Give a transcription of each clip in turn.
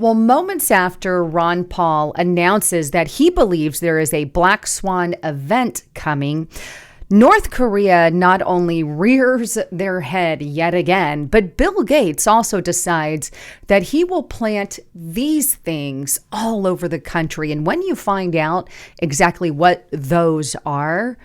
Well, moments after Ron Paul announces that he believes there is a Black Swan event coming, North Korea not only rears their head yet again, but Bill Gates also decides that he will plant these things all over the country. And when you find out exactly what those are,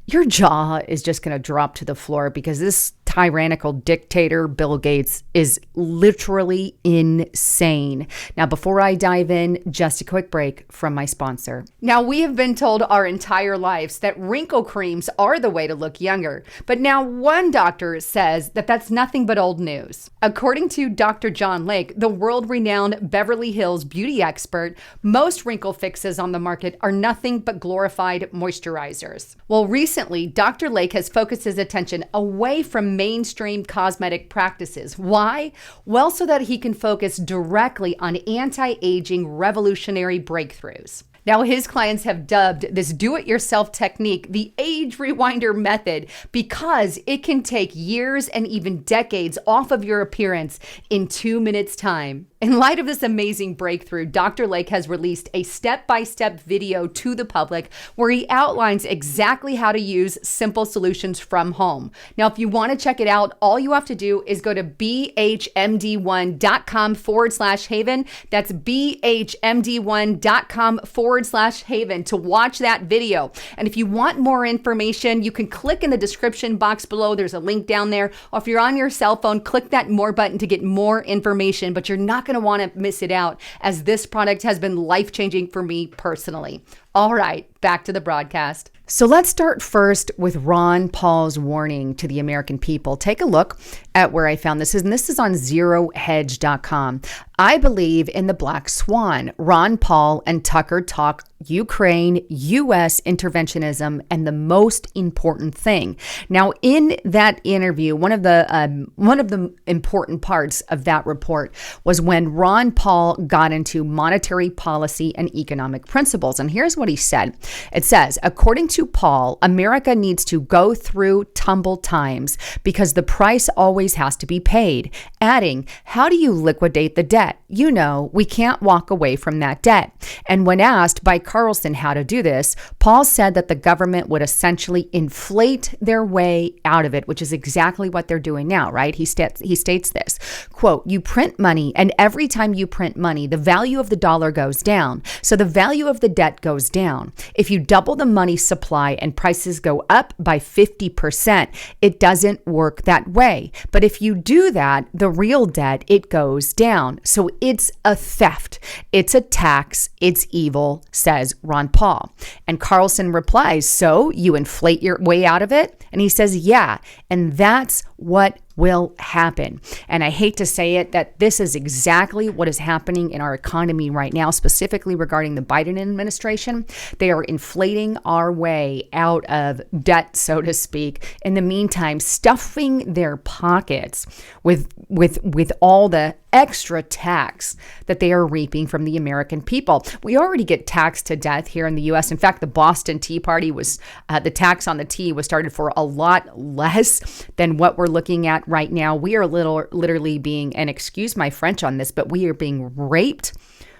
your jaw is just going to drop to the floor, because this tyrannical dictator, Bill Gates, is literally insane. Now, before I dive in, just a quick break from my sponsor. Now, we have been told our entire lives that wrinkle creams are the way to look younger. But now one doctor says that that's nothing but old news. According to Dr. John Lake, the world-renowned Beverly Hills beauty expert, most wrinkle fixes on the market are nothing but glorified moisturizers. Well, recently, Dr. Lake has focused his attention away from mainstream cosmetic practices. Why? Well, so that he can focus directly on anti-aging revolutionary breakthroughs. Now, his clients have dubbed this do-it-yourself technique the age rewinder method, because it can take years and even decades off of your appearance in 2 minutes time. In light of this amazing breakthrough, Dr. Lake has released a step-by-step video to the public where he outlines exactly how to use simple solutions from home. Now, if you want to check it out, all you have to do is go to bhmd1.com/haven. That's bhmd1.com/haven to watch that video. And if you want more information, you can click in the description box below. There's a link down there. Or if you're on your cell phone, click that more button to get more information, but you're not going to want to miss it out, as this product has been life-changing for me personally. All right, back to the broadcast. So let's start first with Ron Paul's warning to the American people. Take a look at where I found this, and this is on zerohedge.com. I believe in the Black Swan. Ron Paul and Tucker talk Ukraine, U.S. interventionism, and the most important thing. Now, in that interview, one of the important parts of that report was when Ron Paul got into monetary policy and economic principles. And here's what he said. It says, according to Paul, America needs to go through tumble times because the price always has to be paid. Adding, how do you liquidate the debt? You know, we can't walk away from that debt. And when asked by Carlson how to do this, Paul said that the government would essentially inflate their way out of it, which is exactly what they're doing now, right? He states this, quote, you print money, and every time you print money, the value of the dollar goes down. So the value of the debt goes down. If you double the money supply and prices go up by 50%, it doesn't work that way. But if you do that, the real debt, it goes down. So it's a theft. It's a tax. It's evil, says Ron Paul. And Carlson replies, so you inflate your way out of it? And he says, yeah. And that's what will happen. And I hate to say it, that this is exactly what is happening in our economy right now, specifically regarding the Biden administration. They are inflating our way out of debt, so to speak. In the meantime, stuffing their pockets with all the extra tax that they are reaping from the American people. We already get taxed to death here in the U.S. In fact, the Boston Tea Party was, the tax on the tea was started for a lot less than what we're looking at right now. We are literally being, and excuse my French on this, but we are being raped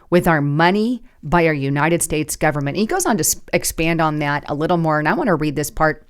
with our money by our United States government. And he goes on to expand on that a little more, and I want to read this part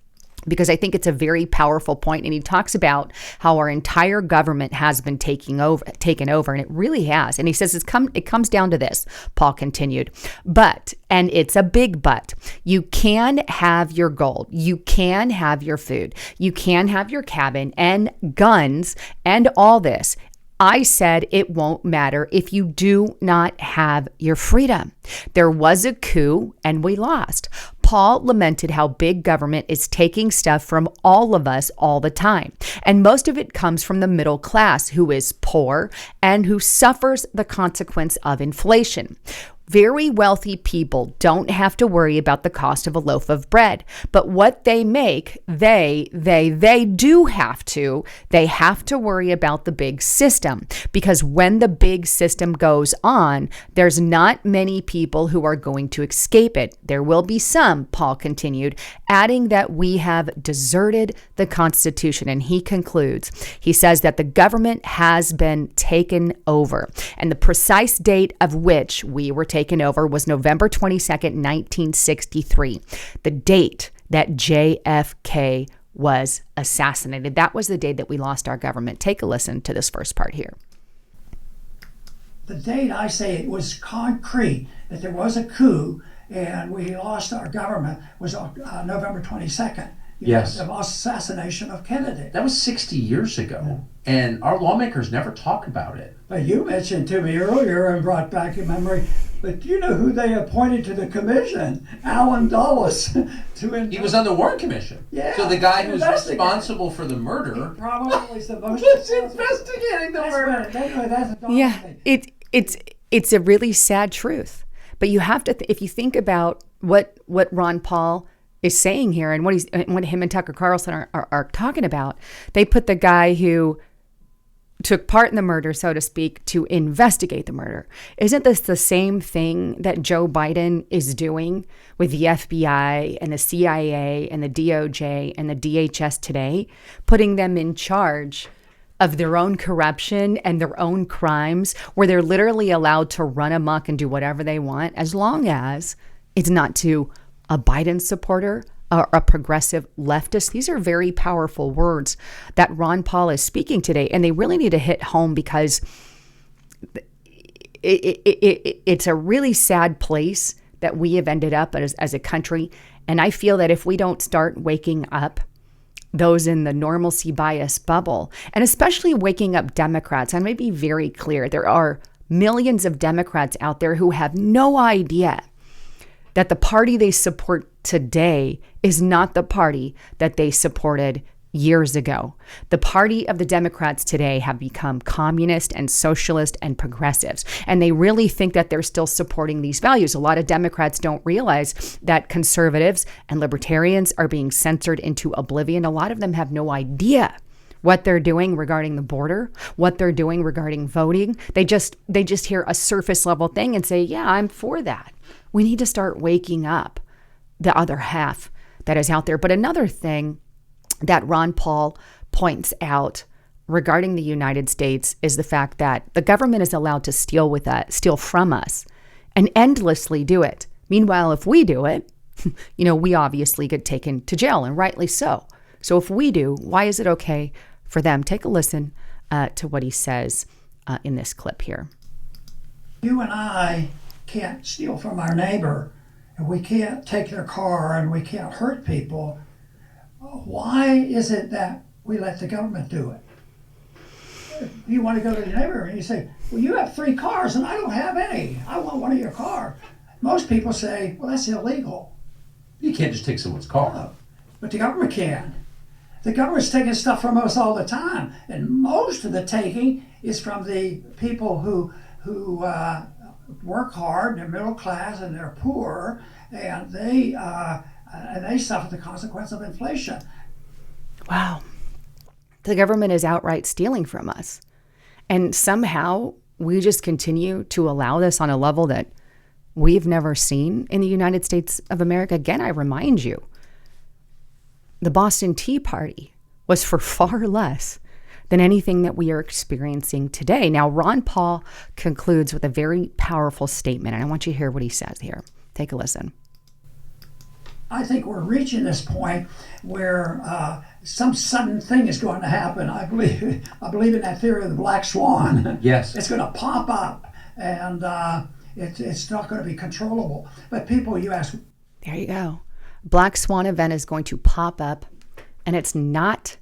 because I think it's a very powerful point. And he talks about how our entire government has been taken over, and it really has. And he says it comes down to this, Paul continued, but, and it's a big but, you can have your gold, you can have your food, you can have your cabin and guns and all this. I said it won't matter if you do not have your freedom. There was a coup and we lost. Paul lamented how big government is taking stuff from all of us all the time. And most of it comes from the middle class, who is poor and who suffers the consequence of inflation. Very wealthy people don't have to worry about the cost of a loaf of bread, but what they make, they do have to. They have to worry about the big system, because when the big system goes on, there's not many people who are going to escape it. There will be some, Paul continued, adding that we have deserted the Constitution. And he concludes, he says that the government has been taken over. And the precise date of which we were taken over was November 22nd, 1963, the date that JFK was assassinated. That was the day that we lost our government. Take a listen to this first part here. The date, I say it was concrete that there was a coup and we lost our government was November 22nd. Yes. The assassination of Kennedy. That was 60 years ago, and our lawmakers never talk about it. But you mentioned to me earlier and brought back in memory, but do you know who they appointed to the commission? Alan Dulles. He was on the Warren Commission. Yeah. So the guy who's responsible for the murder. He probably is the most was investigating the murder. Yeah, it's a really sad truth. But you have to, if you think about what Ron Paul is saying here and what him and Tucker Carlson are talking about, they put the guy who took part in the murder, so to speak, to investigate the murder. Isn't this the same thing that Joe Biden is doing with the FBI and the CIA and the DOJ and the DHS today, putting them in charge of their own corruption and their own crimes, where they're literally allowed to run amok and do whatever they want, as long as it's not to a Biden supporter or a progressive leftist? These are very powerful words that Ron Paul is speaking today, and they really need to hit home because it's a really sad place that we have ended up as a country. And I feel that if we don't start waking up those in the normalcy bias bubble, and especially waking up Democrats. And let me be very clear, there are millions of Democrats out there who have no idea that the party they support today is not the party that they supported years ago. The party of the Democrats today have become communist and socialist and progressives, and they really think that they're still supporting these values. A lot of Democrats don't realize that conservatives and libertarians are being censored into oblivion. A lot of them have no idea what they're doing regarding the border, what they're doing regarding voting. They just hear a surface level thing and say, yeah, I'm for that. We need to start waking up the other half that is out there. But another thing that Ron Paul points out regarding the United States is the fact that the government is allowed to steal from us and endlessly do it. Meanwhile, if we do it, we obviously get taken to jail, and rightly so. So if we do, why is it okay for them? Take a listen to what he says in this clip here. You and I can't steal from our neighbor, and we can't take their car, and we can't hurt people. Why is it that we let the government do it? If you want to go to your neighbor and you say, well, you have 3 cars and I don't have any. I want one of your cars. Most people say, well, that's illegal. You can't just take someone's car. No, but the government can. The government's taking stuff from us all the time. And most of the taking is from the people who work hard, they're middle class and they're poor, and they suffer the consequence of inflation. Wow. The government is outright stealing from us. And somehow we just continue to allow this on a level that we've never seen in the United States of America. Again, I remind you, the Boston Tea Party was for far less than anything that we are experiencing today. Now, Ron Paul concludes with a very powerful statement, and I want you to hear what he says here. Take a listen. I think we're reaching this point where some sudden thing is going to happen. I believe in that theory of the black swan. Yes. It's going to pop up, and it's not going to be controllable. But people, you ask. There you go. Black swan event is going to pop up, and it's not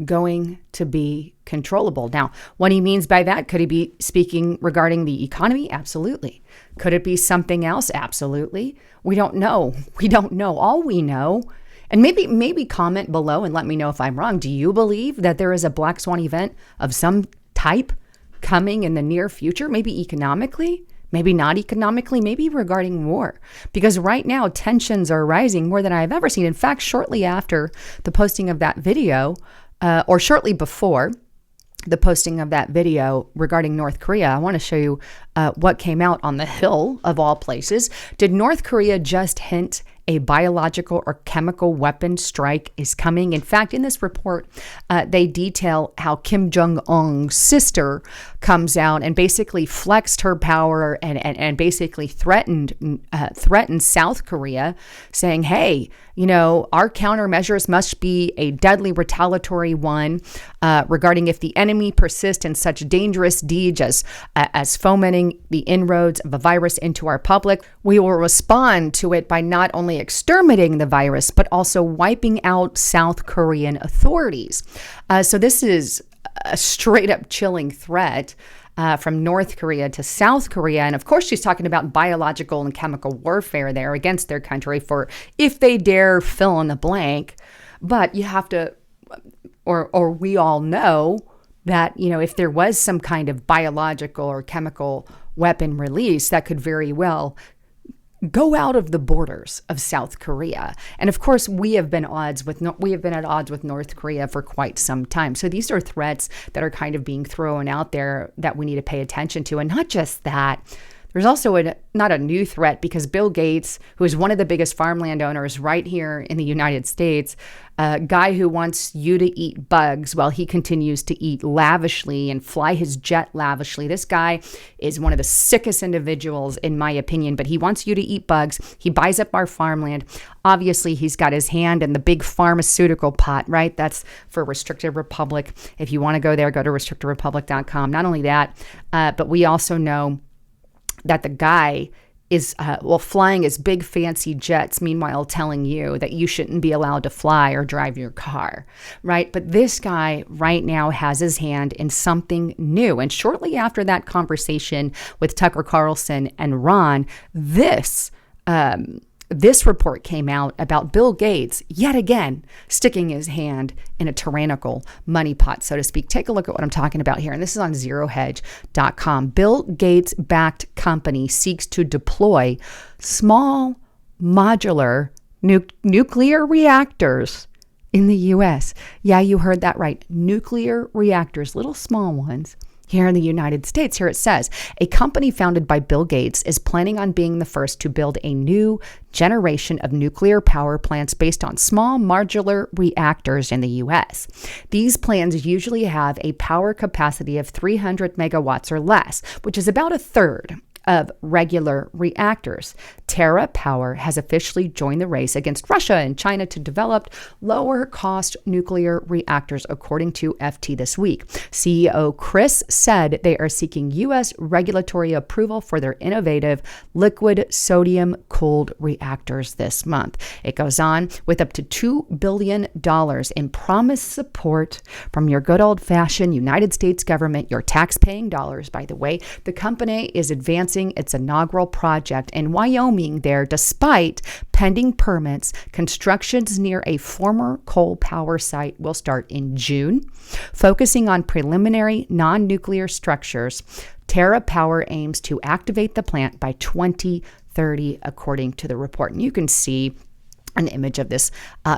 going to be controllable. Now, what he means by that, could he be speaking regarding the economy? Absolutely. Could it be something else? Absolutely. We don't know. We don't know. All we know, and maybe comment below and let me know if I'm wrong. Do you believe that there is a black swan event of some type coming in the near future? Maybe economically, maybe not economically, maybe regarding war. Because right now tensions are rising more than I've ever seen. In fact, shortly after the posting of that video, or shortly before the posting of that video regarding North Korea, I want to show you what came out on the Hill of all places. Did North Korea just hint a biological or chemical weapon strike is coming. In fact, in this report, they detail how Kim Jong-un's sister comes out and basically flexed her power and basically threatened South Korea, saying, hey, our countermeasures must be a deadly retaliatory one regarding if the enemy persists in such dangerous deeds as fomenting the inroads of a virus into our public. We will respond to it by not only exterminating the virus, but also wiping out South Korean authorities. So this is a straight up chilling threat from North Korea to South Korea. And of course, she's talking about biological and chemical warfare there against their country for if they dare fill in the blank. But you have to, or we all know that, if there was some kind of biological or chemical weapon release, that could very well go out of the borders of South Korea. And of course, we have been at odds with North Korea for quite some time. So these are threats that are kind of being thrown out there that we need to pay attention to. And not just that, there's also not a new threat, because Bill Gates, who is one of the biggest farmland owners right here in the United States, a guy who wants you to eat bugs while he continues to eat lavishly and fly his jet lavishly. This guy is one of the sickest individuals, in my opinion, but he wants you to eat bugs. He buys up our farmland. Obviously, he's got his hand in the big pharmaceutical pot, right? That's for Restricted Republic. If you want to go there, go to restrictedrepublic.com. Not only that, but we also know that the guy is, flying his big fancy jets, meanwhile telling you that you shouldn't be allowed to fly or drive your car, right? But this guy right now has his hand in something new. And shortly after that conversation with Tucker Carlson and Ron, this report came out about Bill Gates, yet again, sticking his hand in a tyrannical money pot, so to speak. Take a look at what I'm talking about here. And this is on zerohedge.com. Bill Gates-backed company seeks to deploy small modular nuclear reactors in the U.S. Yeah, you heard that right. Nuclear reactors, little small ones. Here in the United States, here it says, a company founded by Bill Gates is planning on being the first to build a new generation of nuclear power plants based on small modular reactors in the U.S. These plans usually have a power capacity of 300 megawatts or less, which is about a third of regular reactors. TerraPower has officially joined the race against Russia and China to develop lower-cost nuclear reactors, according to FT this week. CEO Chris said they are seeking U.S. regulatory approval for their innovative liquid sodium-cooled reactors this month. It goes on with up to $2 billion in promised support from your good old-fashioned United States government, your tax-paying dollars, by the way. The company is advancing its inaugural project in Wyoming there, despite pending permits. Constructions near a former coal power site will start in June. Focusing on preliminary non-nuclear structures, TerraPower aims to activate the plant by 2030, according to the report. And you can see an image of this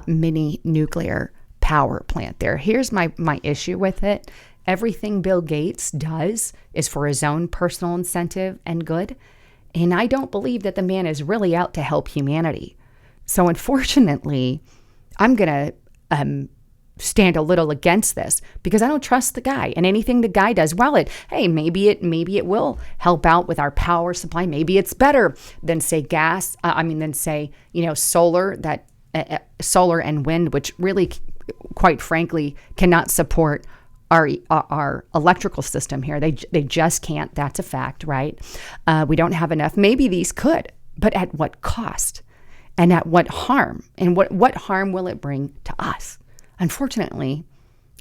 mini nuclear power plant there. Here's my issue with it. Everything Bill Gates does is for his own personal incentive and good. And I don't believe that the man is really out to help humanity. So unfortunately, I'm going to stand a little against this because I don't trust the guy. And anything the guy does, maybe it will help out with our power supply. Maybe it's better than say solar, solar and wind, which really, quite frankly, cannot support our electrical system here. They just can't. That's a fact, right? We don't have enough. Maybe these could, but at what cost? And at what harm? And what harm will it bring to us? Unfortunately,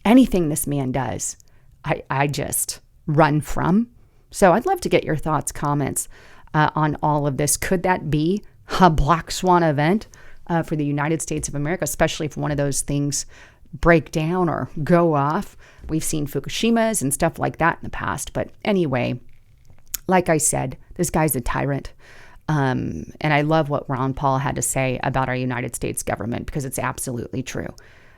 anything this man does, I just run from. So I'd love to get your thoughts, comments on all of this. Could that be a black swan event for the United States of America, especially if one of those things break down or go off? We've seen Fukushimas and stuff like that in the past. But anyway, like I said, this guy's a tyrant. And I love what Ron Paul had to say about our United States government because it's absolutely true.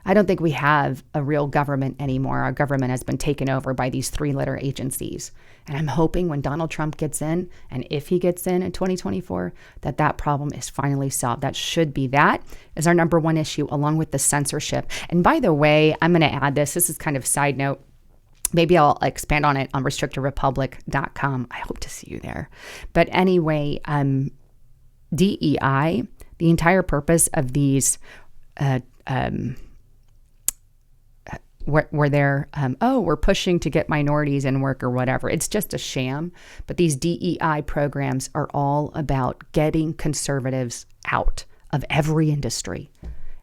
I don't think we have a real government anymore. Our government has been taken over by these 3-letter agencies. And I'm hoping when Donald Trump gets in, and if he gets in 2024, that problem is finally solved. That is our number one issue, along with the censorship. And by the way, I'm going to add this. This is kind of a side note. Maybe I'll expand on it on restrictedrepublic.com. I hope to see you there. But anyway, DEI, the entire purpose of these where they're, we're pushing to get minorities in work or whatever. It's just a sham. But these DEI programs are all about getting conservatives out of every industry.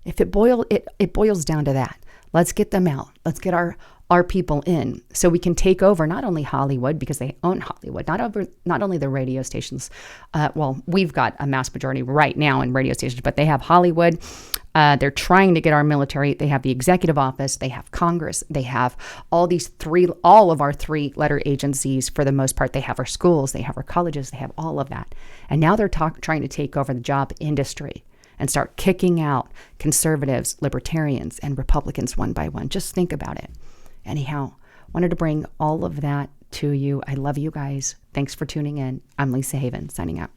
If it boils down to that. Let's get them out. Let's get our people in so we can take over not only Hollywood, because they own Hollywood, not only the radio stations. We've got a mass majority right now in radio stations, but they have Hollywood. They're trying to get our military. They have the executive office. They have Congress. They have all of our 3-letter agencies for the most part. They have our schools. They have our colleges. They have all of that. And now they're trying to take over the job industry and start kicking out conservatives, libertarians, and Republicans one by one. Just think about it. Anyhow, wanted to bring all of that to you. I love you guys. Thanks for tuning in. I'm Lisa Haven, signing out.